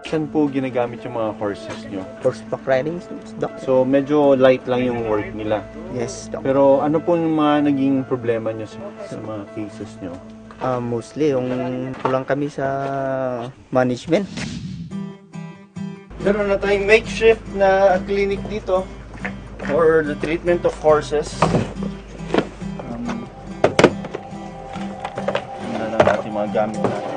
Saan po ginagamit yung mga horses nyo? Horseback riding, Doc. So, medyo light lang yung work nila. Yes, Doc. Pero ano po yung mga naging problema nyo sa mga cases nyo? Mostly, yung kulang kami sa management. Meron na tayong makeshift na clinic dito for the treatment of horses. Tingnan na natin mga gamit natin.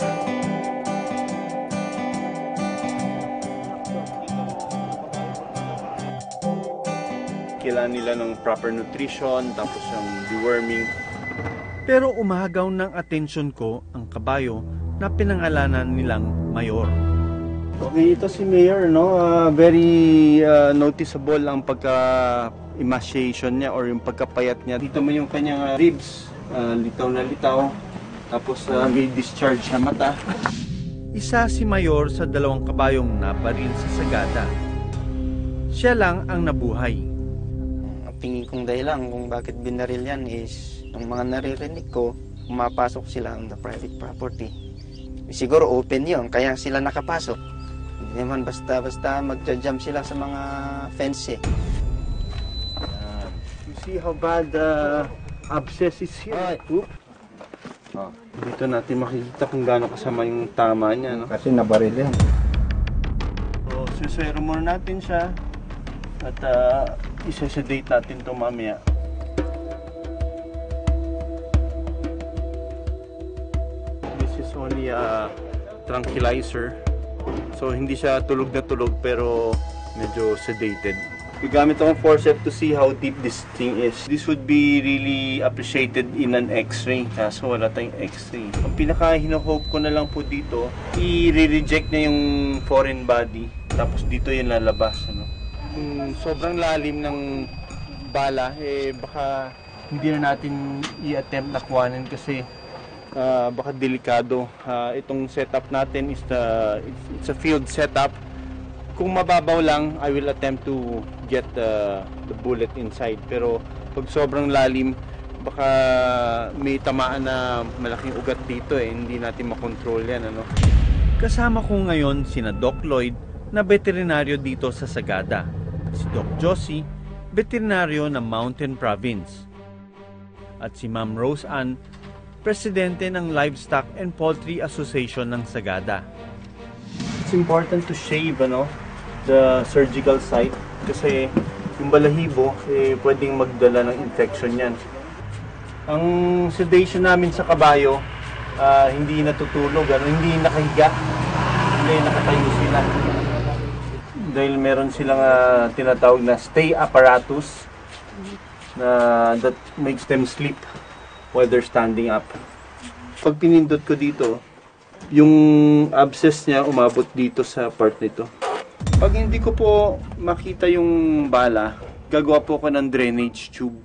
Kailangan nila ng proper nutrition, tapos yung deworming. Pero umahagaw ng atensyon ko ang kabayo na pinangalanan nilang Mayor. Okay, ito si Mayor, no? Very noticeable ang pagka-emaciation niya or yung pagkapayat niya. Dito mo yung kanyang ribs, litaw na litaw. Tapos may discharge sa mata. Isa si Mayor sa 2 kabayong nabaril sa sagada. Siya lang ang nabuhay. Ang tingin kong dahilan kung bakit binaril yan is ang mga naririnig ko, pumapasok sila on the private property. Siguro open yun, kaya sila nakapasok. Hindi naman basta-basta magja-jump sila sa mga fence eh. You see how bad the abscess is here? Dito natin makikita kung gaano kasama yung tama niya, no? Kasi nabaril yan. So, suswero muna natin siya at isa-sedate natin ito mamaya. This is only a tranquilizer. So, hindi siya tulog na tulog pero medyo sedated. Gagamit akong forceps to see how deep this thing is. This would be really appreciated in an x-ray. Kaso wala tayong x-ray. Ang pinaka-hino-hope ko na lang po dito, i-reject na yung foreign body. Tapos dito yung lalabas. Ano? Kung sobrang lalim ng bala, baka hindi na natin i-attempt na kuhanin kasi baka delikado. Itong setup natin is it's a field setup. Kung mababaw lang, I will attempt to get the bullet inside. Pero pag sobrang lalim, baka may tamaan na malaking ugat dito hindi natin makontrol yan. Ano? Kasama ko ngayon sina Doc Lloyd na veterinaryo dito sa Sagada. Si Doc Josie, veterinaryo ng Mountain Province. At si Ma'am Rose Ann, presidente ng Livestock and Poultry Association ng Sagada. It's important to shave the surgical site kasi yung balahibo pwedeng magdala ng infection yan. Ang sedation namin sa kabayo hindi natutulog, hindi nakahiga, hindi nakatayo sila. Dahil meron silang tinatawag na stay apparatus that makes them sleep while they're standing up. Pag pinindot ko dito, yung abscess niya umabot dito sa part nito. Pag hindi ko po makita yung bala, gagawa po ako ng drainage tube.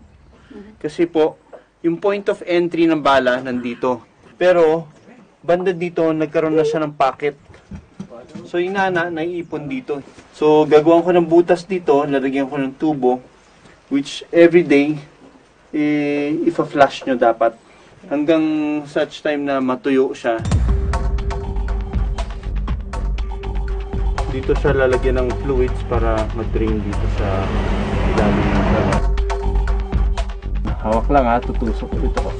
Kasi po, yung point of entry ng bala nandito. Pero, banda dito, nagkaroon na siya ng pocket. So, yung naiipon dito. So, gagawa ko ng butas dito, lalagyan ko ng tubo, which every day, ifa-flush nyo dapat. Hanggang such time na matuyo siya. Dito siya lalagyan ng fluids para mag-drain dito sa ilalim ng bala. Hawak lang tutusok dito ko.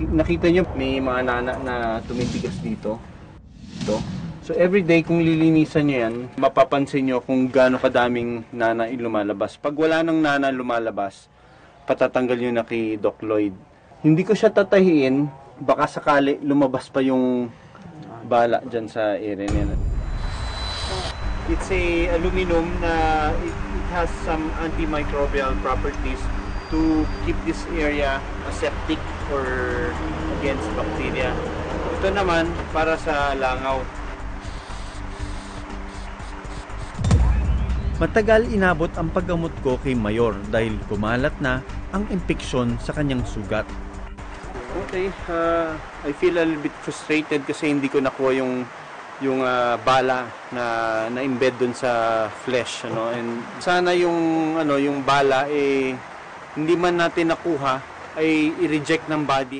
Nakita nyo may mga nana na tumitigas dito. So everyday kung lilinisan nyo yan, mapapansin nyo kung gaano kadaming nana lumalabas. Pag wala nang nana lumalabas, patatanggal nyo na kay Doc Lloyd. Hindi ko siya tatahiin, baka sakali lumabas pa yung bala dyan sa area niya. It's a aluminum na it has some antimicrobial properties to keep this area aseptic or against bacteria. Ito naman para sa langaw. Matagal inabot ang paggamot ko kay Mayor dahil kumalat na ang impeksyon sa kanyang sugat. Okay, I feel a little bit frustrated kasi hindi ko nakuha yung bala na embed dun sa flesh, and sana yung bala hindi man natin nakuha ay i-reject ng body.